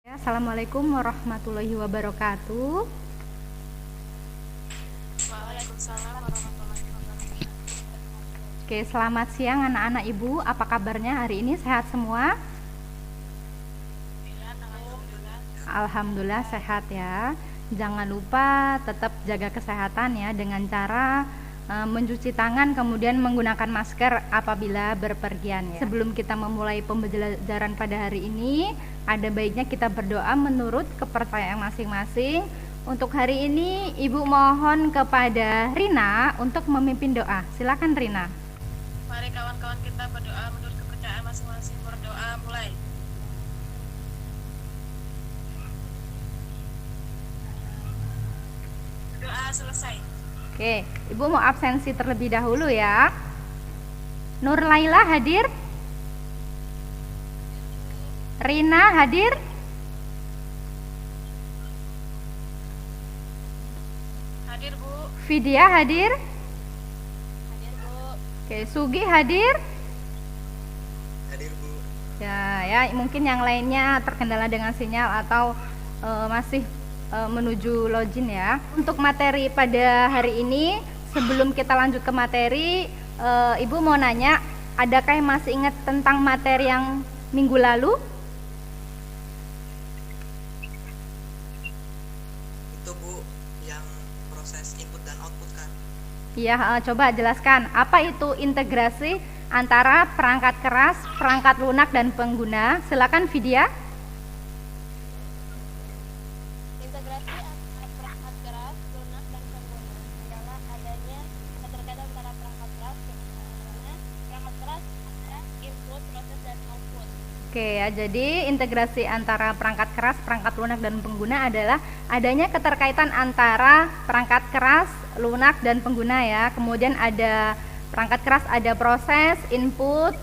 Assalamualaikum warahmatullahi wabarakatuh. Waalaikumsalam warahmatullahi wabarakatuh. Oke, selamat siang anak-anak ibu. Apa kabarnya hari ini? Sehat semua? Alhamdulillah. Alhamdulillah sehat ya. Jangan lupa tetap jaga kesehatan ya dengan cara mencuci tangan, kemudian menggunakan masker apabila berpergian ya. Sebelum kita memulai pembelajaran pada hari ini, ada baiknya kita berdoa menurut kepercayaan masing-masing. Untuk hari ini Ibu mohon kepada Rina untuk memimpin doa. Silakan Rina. Mari kawan-kawan kita berdoa menurut kepercayaan masing-masing. Berdoa mulai. Doa selesai. Oke, Ibu mau absensi terlebih dahulu ya. Nur Laila hadir? Rina hadir? Hadir Bu. Vidya hadir? Hadir Bu. Oke, Sugi hadir? Hadir Bu. Ya, mungkin yang lainnya terkendala dengan sinyal atau masih menuju login ya. Untuk materi pada hari ini, sebelum kita lanjut ke materi, Ibu mau nanya, adakah yang masih ingat tentang materi yang minggu lalu? Itu Bu, yang proses input dan output kan? Iya, coba jelaskan apa itu integrasi antara perangkat keras, perangkat lunak dan pengguna. Silakan Vidya. Integrasi antara perangkat keras, lunak, dan pengguna adalah adanya keterkaitan antara perangkat keras dan pengguna. Perangkat keras adalah input, proses, dan output. Oke ya, jadi integrasi antara perangkat keras, perangkat lunak dan pengguna adalah adanya keterkaitan antara perangkat keras, lunak dan pengguna ya. Kemudian ada perangkat keras, ada proses, input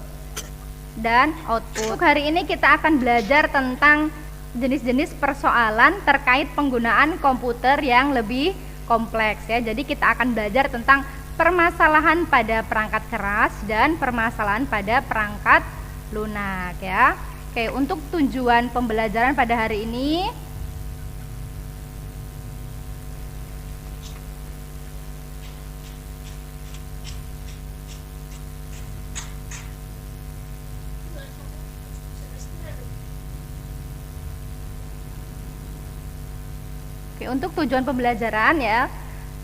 dan output. Untuk hari ini kita akan belajar tentang jenis-jenis persoalan terkait penggunaan komputer yang lebih kompleks ya. Jadi kita akan belajar tentang permasalahan pada perangkat keras dan permasalahan pada perangkat lunak ya. Oke, untuk tujuan pembelajaran pada hari ini untuk tujuan pembelajaran ya,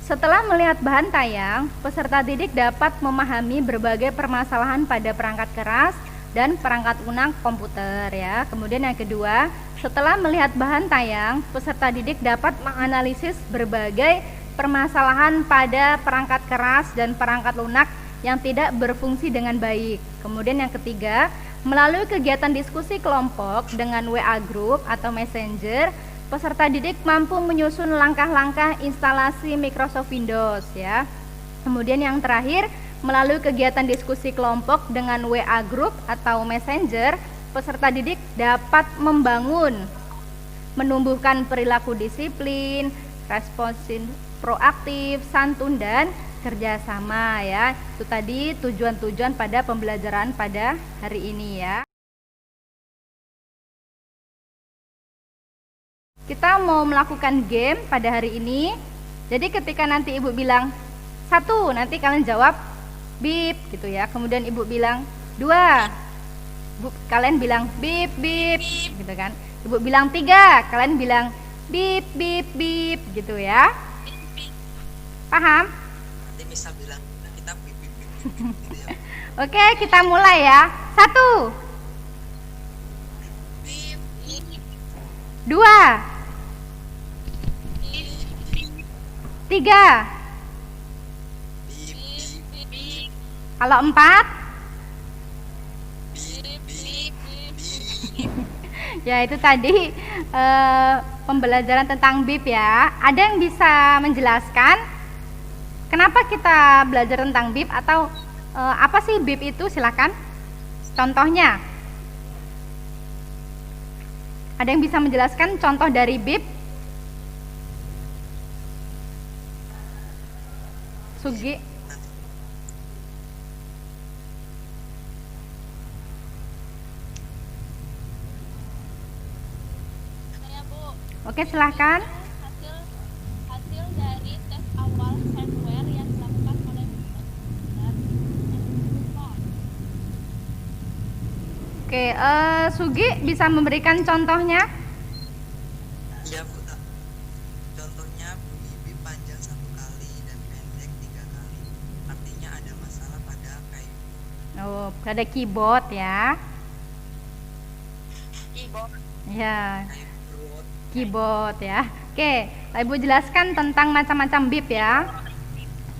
setelah melihat bahan tayang, peserta didik dapat memahami berbagai permasalahan pada perangkat keras dan perangkat lunak komputer ya. Kemudian yang kedua, setelah melihat bahan tayang, peserta didik dapat menganalisis berbagai permasalahan pada perangkat keras dan perangkat lunak yang tidak berfungsi dengan baik. Kemudian yang ketiga, melalui kegiatan diskusi kelompok dengan WA Group atau Messenger, peserta didik mampu menyusun langkah-langkah instalasi Microsoft Windows ya. Kemudian yang terakhir, melalui kegiatan diskusi kelompok dengan WA Group atau Messenger, peserta didik dapat menumbuhkan perilaku disiplin, responsif, proaktif, santun dan kerjasama ya. Itu tadi tujuan-tujuan pada pembelajaran pada hari ini ya. Kita mau melakukan game pada hari ini. Jadi ketika nanti ibu bilang 1, nanti kalian jawab bip gitu ya. Kemudian ibu bilang 2, kalian bilang bip bip gitu kan. Ibu bilang 3, kalian bilang bip bip bip gitu ya. Paham? Nanti bisa bilang kita bip bip bip bip gitu ya. Oke, kita mulai ya. 1, 2, 3. Bip bip bip Kalau 4, bip bip bip. ya itu tadi pembelajaran tentang bip ya. Ada yang bisa menjelaskan kenapa kita belajar tentang bip atau apa sih bip itu? Silakan. Contohnya. Ada yang bisa menjelaskan contoh dari bip? Sugi. Oke, silahkan. hasil hasil dari tes awal hardware yang dilakukan oleh dan Oke, Sugi bisa memberikan contohnya? Iya Bu. Contohnya bunyi bip panjang 1 kali dan pendek 3 kali. Artinya ada masalah pada kayu. Oh, pada keyboard ya. keyboard. Ya, Kayu keyboard. keyboard ya. Oke, Ibu jelaskan tentang macam-macam bip ya.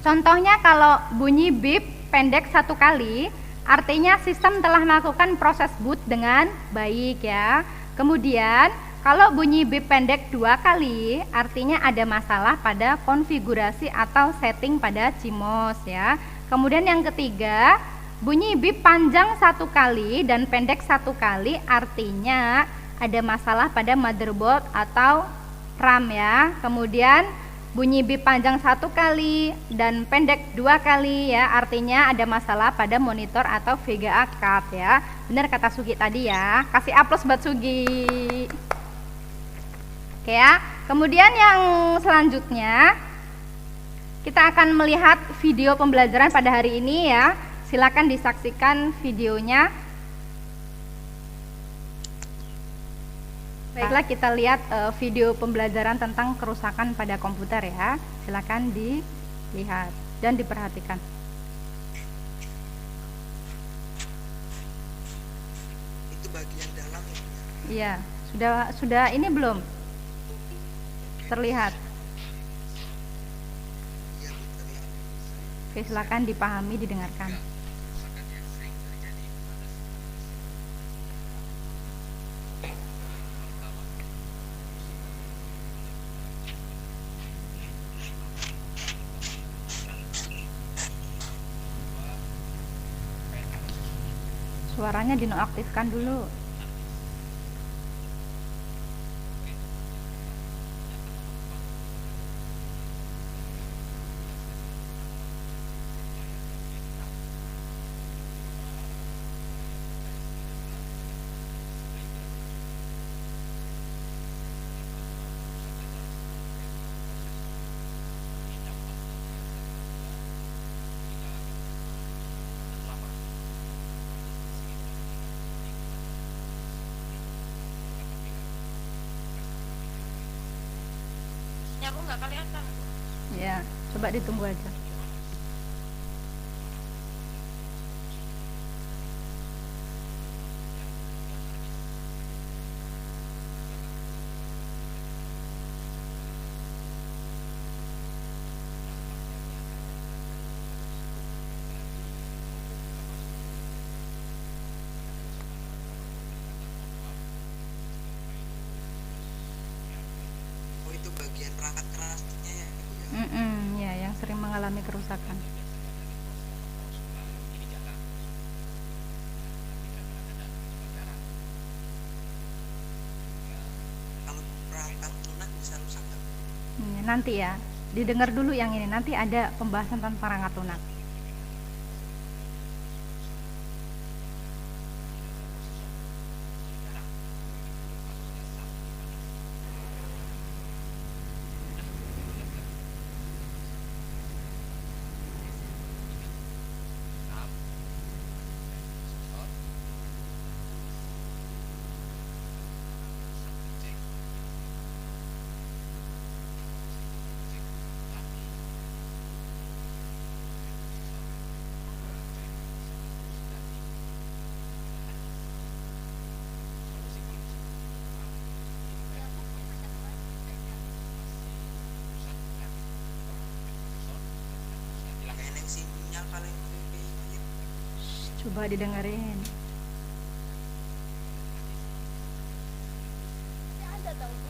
Contohnya kalau bunyi bip pendek 1 kali, artinya sistem telah melakukan proses boot dengan baik ya. Kemudian kalau bunyi bip pendek 2 kali, artinya ada masalah pada konfigurasi atau setting pada CMOS ya. Kemudian yang ketiga, bunyi bip panjang 1 kali dan pendek 1 kali, artinya ada masalah pada motherboard atau RAM ya. Kemudian bunyi bip panjang 1 kali dan pendek 2 kali ya, artinya ada masalah pada monitor atau VGA card ya. Benar kata Sugi tadi ya. Kasih aplaus buat Sugi. Oke ya. Kemudian yang selanjutnya kita akan melihat video pembelajaran pada hari ini ya. Silakan disaksikan videonya. Baiklah, kita lihat video pembelajaran tentang kerusakan pada komputer ya. Silakan dilihat dan diperhatikan. Itu bagian dalam ya Bu, ya. Iya, sudah ini belum terlihat. Iya Bu, terlihat. Oke, silakan dipahami, didengarkan. Suaranya dinonaktifkan dulu. Ya aku nggak kelihatan. Ya, coba ditunggu aja. Oh itu bagian perangkat kerasnya ya Bu, ya. Ya, yang sering mengalami kerusakan. Kalau perangkat lunak bisa rusak nggak Bu? Nanti ya, didengar dulu yang ini. Nanti ada pembahasan tentang perangkat lunak. Kayak sinyal paling dikit. Coba didengerin. ada tahu Bu.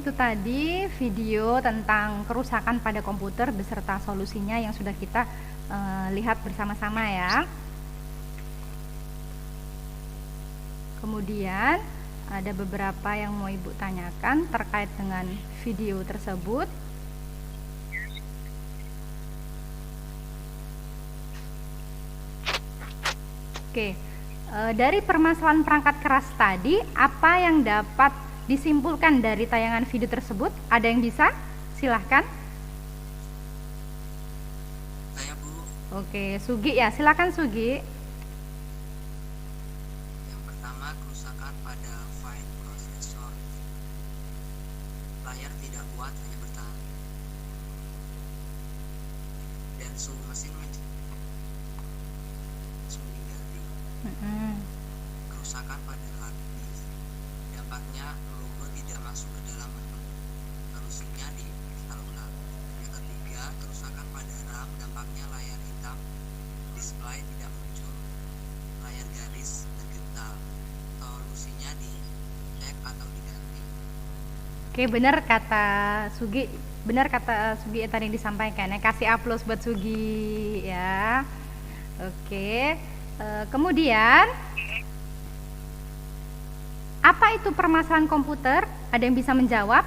itu tadi video tentang kerusakan pada komputer beserta solusinya yang sudah kita lihat bersama-sama ya. Kemudian ada beberapa yang mau Ibu tanyakan terkait dengan video tersebut. Oke, dari permasalahan perangkat keras tadi, apa yang dapat disimpulkan dari tayangan video tersebut? Ada yang bisa? Silahkan. Saya, Bu. Oke, Sugi ya, silakan Sugi. Yang pertama, kerusakan pada file prosesor. Layar tidak kuat, hanya bertahan. Dan suhu mesin kerusakan pada hard disk. Dampaknya logo tidak masuk ke dalam menu. Solusinya diinstal ulang. Yang ketiga, kerusakan pada RAM. Dampaknya layar hitam, display tidak muncul, layar garis tergental. Solusinya dicek atau diganti. Oke, benar kata Sugi. Benar kata Sugi tadi yang disampaikan ya. Kasih aplaus buat Sugi ya. Oke. Kemudian apa itu permasalahan komputer? Ada yang bisa menjawab?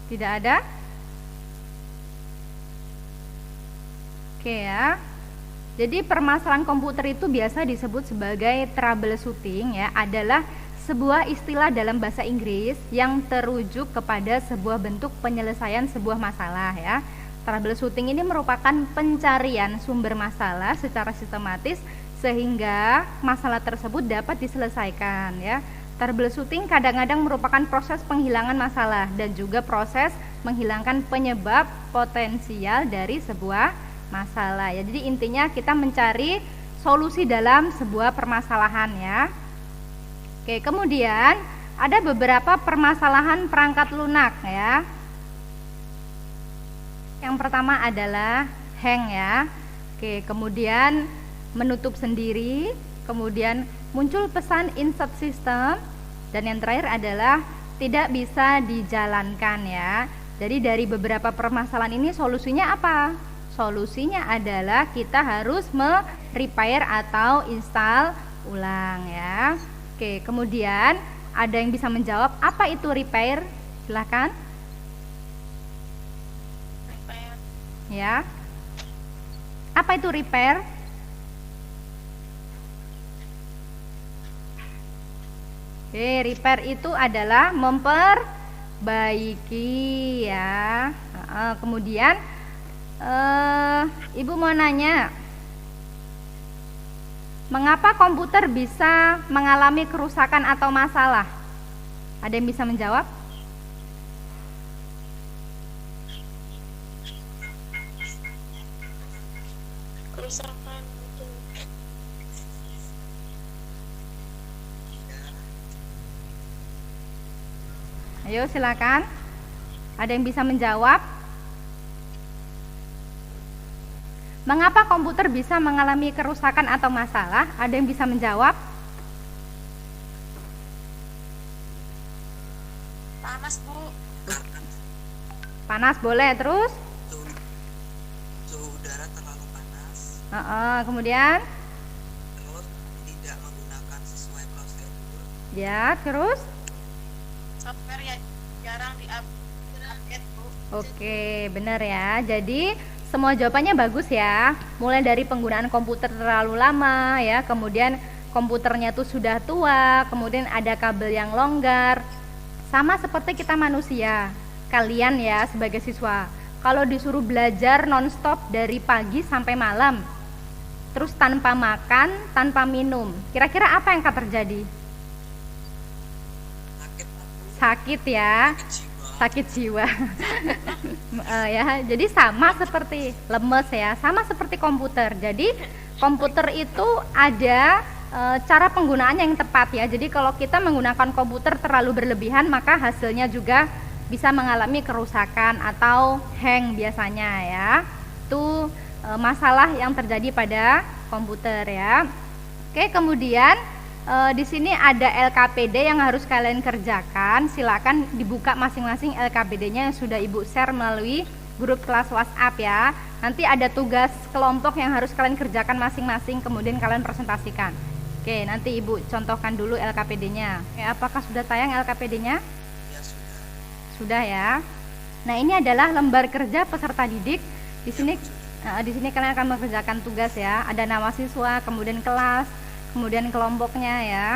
Tidak ada? Oke ya. Jadi permasalahan komputer itu biasa disebut sebagai troubleshooting ya, adalah sebuah istilah dalam bahasa Inggris yang terujuk kepada sebuah bentuk penyelesaian sebuah masalah ya. Troubleshooting ini merupakan pencarian sumber masalah secara sistematis sehingga masalah tersebut dapat diselesaikan ya. Troubleshooting kadang-kadang merupakan proses penghilangan masalah dan juga proses menghilangkan penyebab potensial dari sebuah masalah ya. Jadi intinya kita mencari solusi dalam sebuah permasalahan ya. Oke, kemudian ada beberapa permasalahan perangkat lunak ya. Yang pertama adalah hang ya. Oke, kemudian menutup sendiri, kemudian muncul pesan insert system, dan yang terakhir adalah tidak bisa dijalankan ya. Jadi dari beberapa permasalahan ini solusinya apa? Solusinya adalah kita harus me-repair atau install ulang ya. Oke, kemudian ada yang bisa menjawab apa itu repair? Silakan. Repair. Ya. Apa itu repair? Oke, repair itu adalah memperbaiki ya. Kemudian Ibu mau nanya, mengapa komputer bisa mengalami kerusakan atau masalah? Ada yang bisa menjawab? Kerusakan itu. Ayo silakan. Ada yang bisa menjawab? Mengapa komputer bisa mengalami kerusakan atau masalah? Ada yang bisa menjawab? Panas, Bu. Karena Panas boleh, terus? suhu udara terlalu panas, Kemudian? terus tidak menggunakan sesuai prosedur, Ya, terus? Software ya jarang di-update, Bu. Oke, benar ya. Jadi semua jawabannya bagus ya. Mulai dari penggunaan komputer terlalu lama ya, kemudian komputernya tuh sudah tua, kemudian ada kabel yang longgar. Sama seperti kita manusia. Kalian ya sebagai siswa, kalau disuruh belajar nonstop dari pagi sampai malam, terus tanpa makan, tanpa minum, kira-kira apa yang akan terjadi? Sakit ya. jiwa, Sakit jiwa. Ya, jadi sama seperti lemes ya, sama seperti komputer. Jadi komputer itu ada cara penggunaannya yang tepat ya. Jadi kalau kita menggunakan komputer terlalu berlebihan, maka hasilnya juga bisa mengalami kerusakan atau hang biasanya ya. Itu masalah yang terjadi pada komputer ya. Oke, kemudian di sini ada LKPD yang harus kalian kerjakan. Silakan dibuka masing-masing LKPD-nya yang sudah Ibu share melalui grup kelas WhatsApp ya. Nanti ada tugas kelompok yang harus kalian kerjakan masing-masing, kemudian kalian presentasikan. Oke, nanti Ibu contohkan dulu LKPD-nya. Apakah sudah tayang LKPD-nya? Ya sudah. Sudah ya. Nah, ini adalah lembar kerja peserta didik. Di sini kalian akan mengerjakan tugas ya. Ada nama siswa, kemudian kelas, kemudian kelompoknya ya.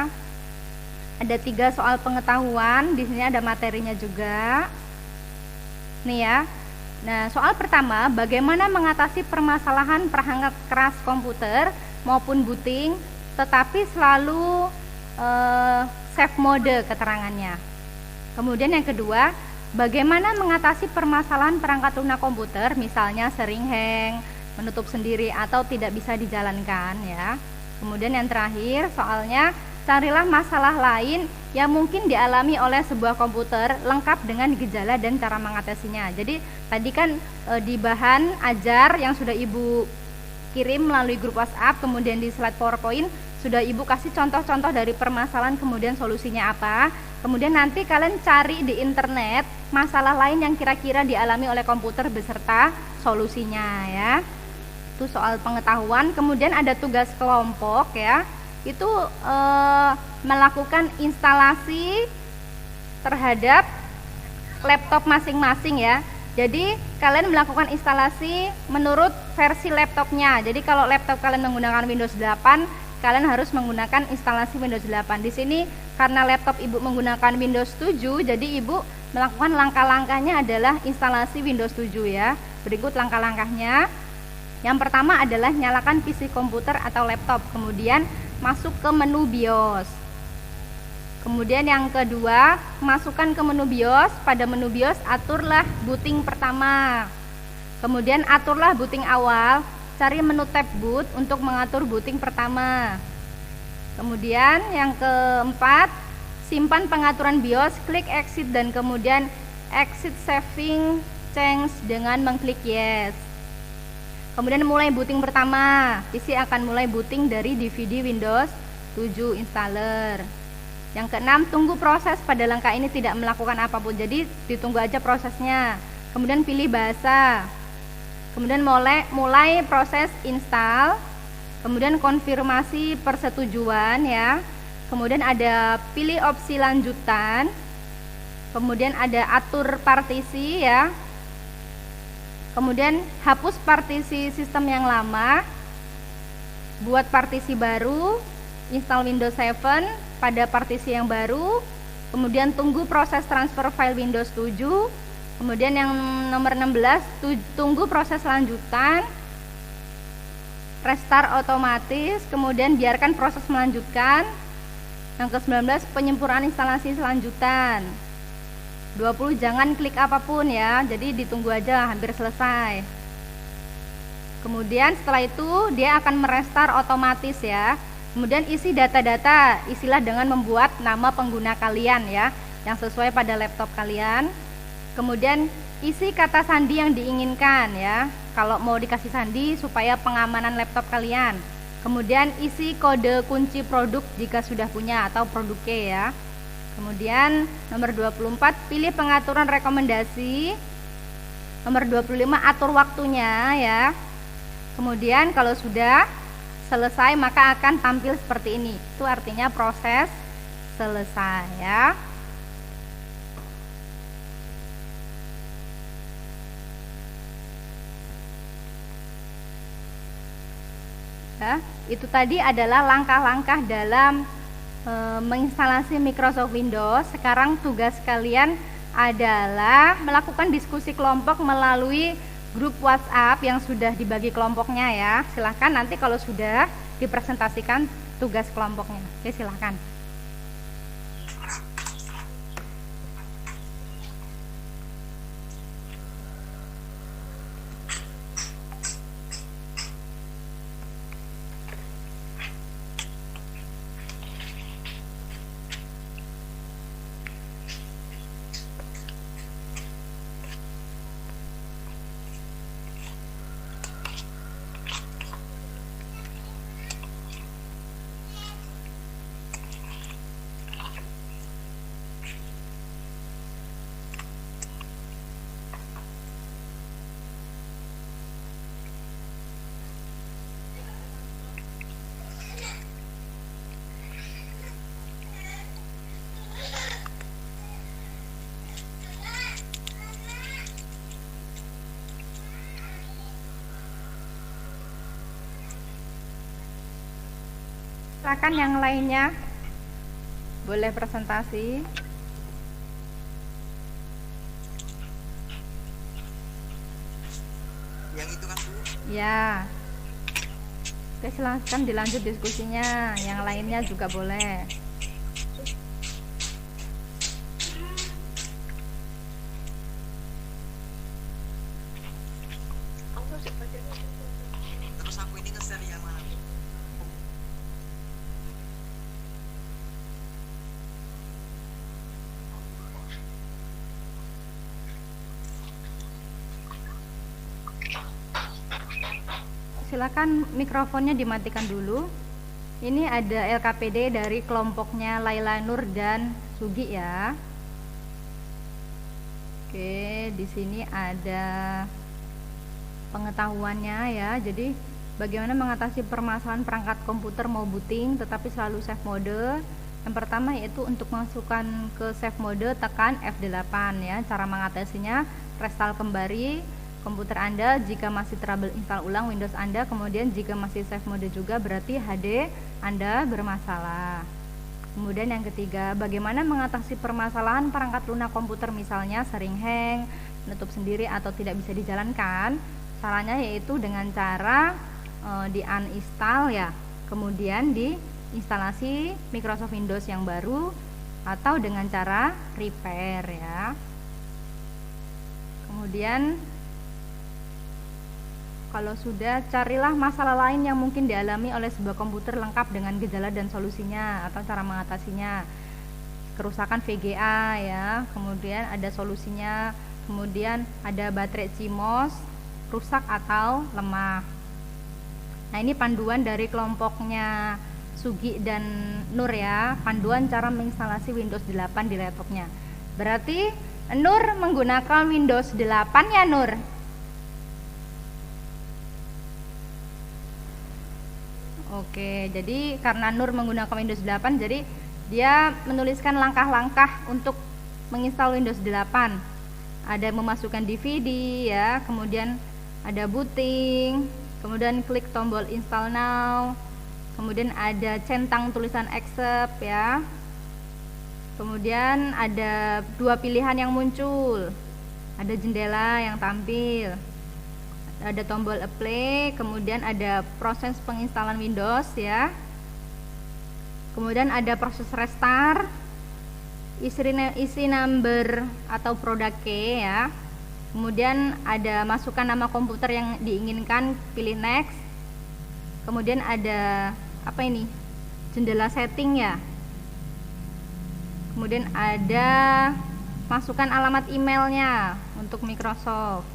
Ada 3 soal pengetahuan. Di sini ada materinya juga. Nih ya. Nah, soal pertama, bagaimana mengatasi permasalahan perangkat keras komputer maupun booting, tetapi selalu safe mode keterangannya. Kemudian yang kedua, bagaimana mengatasi permasalahan perangkat lunak komputer, misalnya sering hang, menutup sendiri atau tidak bisa dijalankan ya. Kemudian yang terakhir, soalnya carilah masalah lain yang mungkin dialami oleh sebuah komputer lengkap dengan gejala dan cara mengatasinya. Jadi tadi kan di bahan ajar yang sudah Ibu kirim melalui grup WhatsApp, kemudian di slide PowerPoint sudah Ibu kasih contoh-contoh dari permasalahan, kemudian solusinya apa. Kemudian nanti kalian cari di internet masalah lain yang kira-kira dialami oleh komputer beserta solusinya ya. Itu soal pengetahuan. Kemudian ada tugas kelompok ya. Itu melakukan instalasi terhadap laptop masing-masing ya. Jadi kalian melakukan instalasi menurut versi laptopnya. Jadi kalau laptop kalian menggunakan Windows 8, kalian harus menggunakan instalasi Windows 8. Di sini karena laptop Ibu menggunakan Windows 7, jadi Ibu melakukan langkah-langkahnya adalah instalasi Windows 7 ya. Berikut langkah-langkahnya. Yang pertama adalah nyalakan PC komputer atau laptop, kemudian masuk ke menu BIOS. Kemudian yang kedua, masukkan ke menu BIOS. Pada menu BIOS aturlah booting pertama. Kemudian aturlah booting awal. Cari menu tab boot untuk mengatur booting pertama. Kemudian yang keempat, simpan pengaturan BIOS, klik exit dan kemudian exit saving change dengan mengklik yes. Kemudian mulai booting pertama. PC akan mulai booting dari DVD Windows 7 installer. Yang keenam, tunggu proses. Pada langkah ini tidak melakukan apapun, jadi ditunggu aja prosesnya. Kemudian pilih bahasa. Kemudian mulai proses install. Kemudian konfirmasi persetujuan ya. Kemudian ada pilih opsi lanjutan. Kemudian ada atur partisi ya. Kemudian hapus partisi sistem yang lama. Buat partisi baru. Install Windows 7 pada partisi yang baru. Kemudian tunggu proses transfer file Windows 7. Kemudian yang nomor 16, tunggu proses lanjutan. Restart otomatis. Kemudian biarkan proses melanjutkan. Yang ke-19, penyempurnaan instalasi selanjutan. 20, jangan klik apapun ya. Jadi ditunggu aja, hampir selesai. Kemudian setelah itu dia akan merestart otomatis ya. Kemudian isi data-data, isilah dengan membuat nama pengguna kalian ya, yang sesuai pada laptop kalian. Kemudian isi kata sandi yang diinginkan ya, kalau mau dikasih sandi supaya pengamanan laptop kalian. Kemudian isi kode kunci produk jika sudah punya atau produk key ya. Kemudian nomor 24, pilih pengaturan rekomendasi. Nomor 25, atur waktunya ya. Kemudian kalau sudah selesai maka akan tampil seperti ini. Itu artinya proses selesai ya. Ya, itu tadi adalah langkah-langkah dalam menginstalasi Microsoft Windows. Sekarang tugas kalian adalah melakukan diskusi kelompok melalui grup WhatsApp yang sudah dibagi kelompoknya ya. Silahkan nanti kalau sudah dipresentasikan tugas kelompoknya. Oke, silahkan. Silakan yang lainnya boleh presentasi. Yang itu kan Bu? Ya. Oke, silakan dilanjut diskusinya. Yang lainnya juga boleh. Terus aku ini nge-share yang mana Bu? Silakan mikrofonnya dimatikan dulu. Ini ada LKPD dari kelompoknya Laila Nur dan Sugi ya. Oke, di sini ada pengetahuannya ya. Jadi bagaimana mengatasi permasalahan perangkat komputer mau booting tetapi selalu safe mode. Yang pertama yaitu untuk masukkan ke safe mode tekan F8 ya. Cara mengatasinya restart kembali komputer Anda jika masih trouble install ulang Windows Anda, kemudian jika masih safe mode juga berarti HD Anda bermasalah. Kemudian yang ketiga, bagaimana mengatasi permasalahan perangkat lunak komputer misalnya sering hang, menutup sendiri atau tidak bisa dijalankan. Caranya yaitu dengan cara di uninstall ya, kemudian diinstalasi Microsoft Windows yang baru atau dengan cara repair ya. Kemudian kalau sudah, carilah masalah lain yang mungkin dialami oleh sebuah komputer lengkap dengan gejala dan solusinya atau cara mengatasinya. Kerusakan VGA ya, kemudian ada solusinya, kemudian ada baterai CMOS rusak atau lemah. Nah, ini panduan dari kelompoknya Sugi dan Nur ya, panduan cara menginstalasi Windows 8 di laptopnya. Berarti Nur menggunakan Windows 8 ya Nur? Oke, jadi karena Nur menggunakan Windows 8, jadi dia menuliskan langkah-langkah untuk menginstal Windows 8. Ada memasukkan DVD ya, kemudian ada booting, kemudian klik tombol install now, kemudian ada centang tulisan accept ya. Kemudian ada dua pilihan yang muncul. Ada jendela yang tampil. Ada tombol apply, kemudian ada proses penginstalan Windows ya. Kemudian ada proses restart, isi number atau product key ya. Kemudian ada masukkan nama komputer yang diinginkan, pilih next. Kemudian ada apa ini? Jendela setting ya. Kemudian ada masukkan alamat emailnya untuk Microsoft.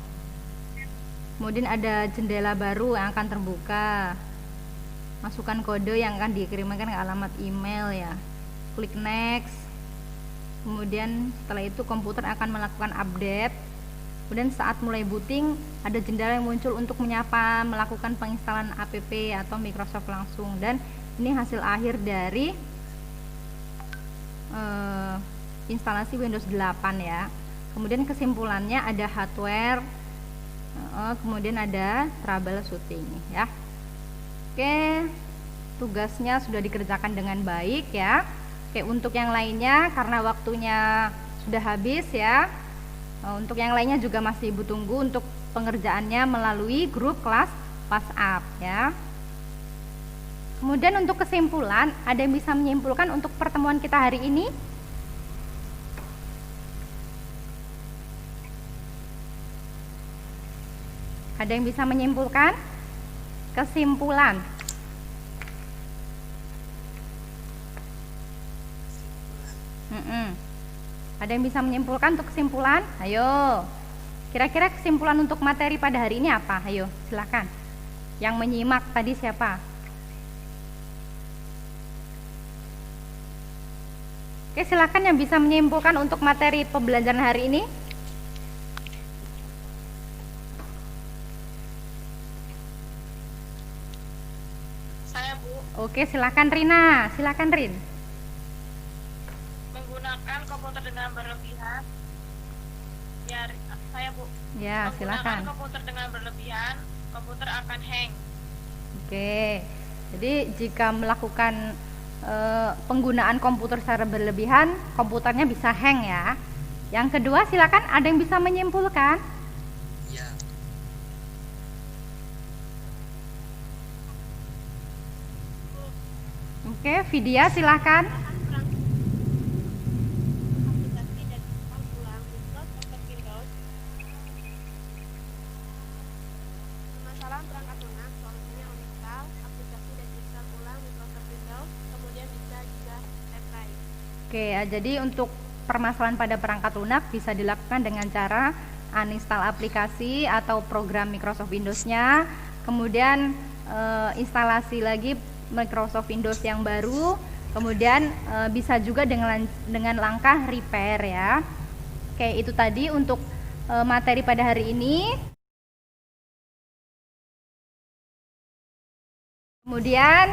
Kemudian ada jendela baru yang akan terbuka. Masukkan kode yang akan dikirimkan ke alamat email ya. Klik next. Kemudian setelah itu komputer akan melakukan update. Kemudian saat mulai booting ada jendela yang muncul untuk menyapa, melakukan penginstalan app atau Microsoft langsung. Dan ini hasil akhir dari instalasi Windows 8 ya. Kemudian kesimpulannya ada hardware, kemudian ada troubleshooting ya. Oke, tugasnya sudah dikerjakan dengan baik ya. Oke, untuk yang lainnya karena waktunya sudah habis ya. Untuk yang lainnya juga masih Ibu tunggu untuk pengerjaannya melalui grup kelas WhatsApp ya. Kemudian untuk kesimpulan, ada yang bisa menyimpulkan untuk pertemuan kita hari ini? Ada yang bisa menyimpulkan? Kesimpulan. Ada yang bisa menyimpulkan untuk kesimpulan? Ayo. Kira-kira kesimpulan untuk materi pada hari ini apa? Ayo, silakan. Yang menyimak tadi siapa? Oke, silakan yang bisa menyimpulkan untuk materi pembelajaran hari ini. Oke, silakan Rina. Silakan Rin. Menggunakan komputer dengan berlebihan. Ya, saya Bu. Ya, silakan. Menggunakan komputer dengan berlebihan, komputer akan hang. Oke. Jadi jika melakukan penggunaan komputer secara berlebihan, komputernya bisa hang ya. Yang kedua, silakan ada yang bisa menyimpulkan. Ya, Oke, Vidya silakan. aplikasi dan install ulang Microsoft Windows. Permasalahan perangkat lunak solusinya uninstall aplikasi dan install ulang Microsoft Windows, kemudian bisa juga retry. Oke, ya, jadi untuk permasalahan pada perangkat lunak bisa dilakukan dengan cara uninstall aplikasi atau program Microsoft Windows-nya, kemudian instalasi lagi Microsoft Windows yang baru, kemudian bisa juga dengan langkah repair ya. Oke, itu tadi untuk materi pada hari ini. Kemudian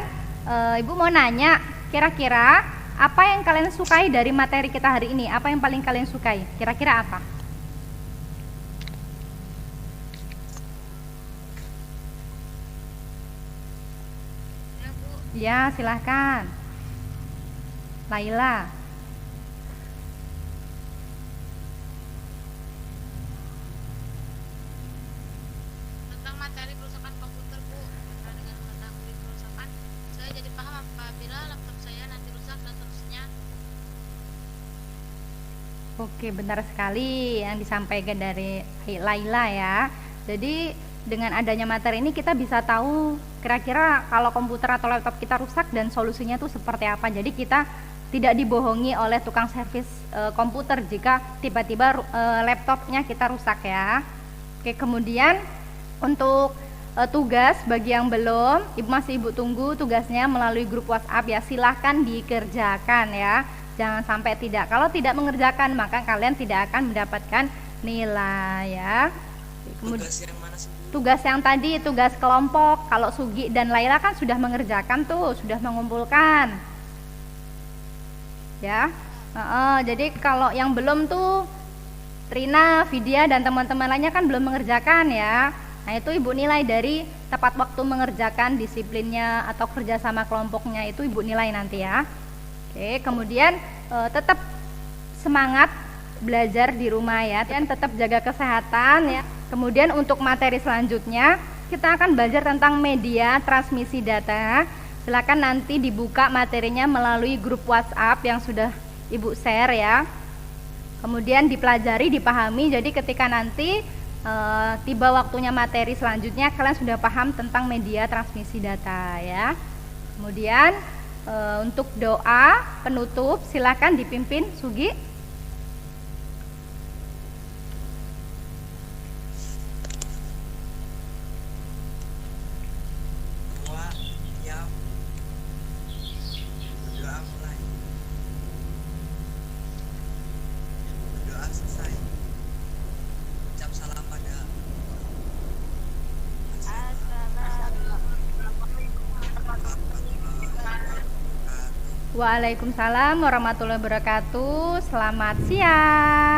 Ibu mau nanya, kira-kira apa yang kalian sukai dari materi kita hari ini? Apa yang paling kalian sukai? Kira-kira apa? Ya Bu, Ya, silahkan. Laila. tentang materi kerusakan komputer Bu. Karena dengan mengetahui kerusakan, saya jadi paham apabila laptop saya nanti rusak dan seterusnya. Oke, benar sekali yang disampaikan dari Laila ya. Jadi dengan adanya materi ini kita bisa tahu kira-kira kalau komputer atau laptop kita rusak dan solusinya tuh seperti apa. Jadi kita tidak dibohongi oleh tukang servis komputer jika tiba-tiba laptopnya kita rusak ya. Oke, kemudian untuk tugas bagi yang belum, Ibu tunggu tugasnya melalui grup WhatsApp ya. Silahkan dikerjakan ya. Jangan sampai tidak. Kalau tidak mengerjakan maka kalian tidak akan mendapatkan nilai ya. Kemudian tugas yang mana sih, Bu? tugas yang tadi, tugas kelompok. Kalau Sugi dan Laila kan sudah mengerjakan tuh, sudah mengumpulkan. Ya. Jadi kalau yang belum tuh Trina, Vidya dan teman-teman lainnya kan belum mengerjakan ya. Nah, itu Ibu nilai dari tepat waktu mengerjakan disiplinnya atau kerjasama kelompoknya, itu Ibu nilai nanti ya. Oke, kemudian tetap semangat belajar di rumah ya, dan tetap jaga kesehatan ya. Kemudian untuk materi selanjutnya kita akan belajar tentang media transmisi data. Silakan nanti dibuka materinya melalui grup WhatsApp yang sudah Ibu share ya. Kemudian dipelajari, dipahami. Jadi ketika nanti tiba waktunya materi selanjutnya kalian sudah paham tentang media transmisi data ya. Kemudian untuk doa penutup silakan dipimpin Sugi. Doa, ya. Berdoa mulai. Berdoa selesai. Ucap salam pada Waalaikumsalam warahmatullahi wabarakatuh. Selamat siang.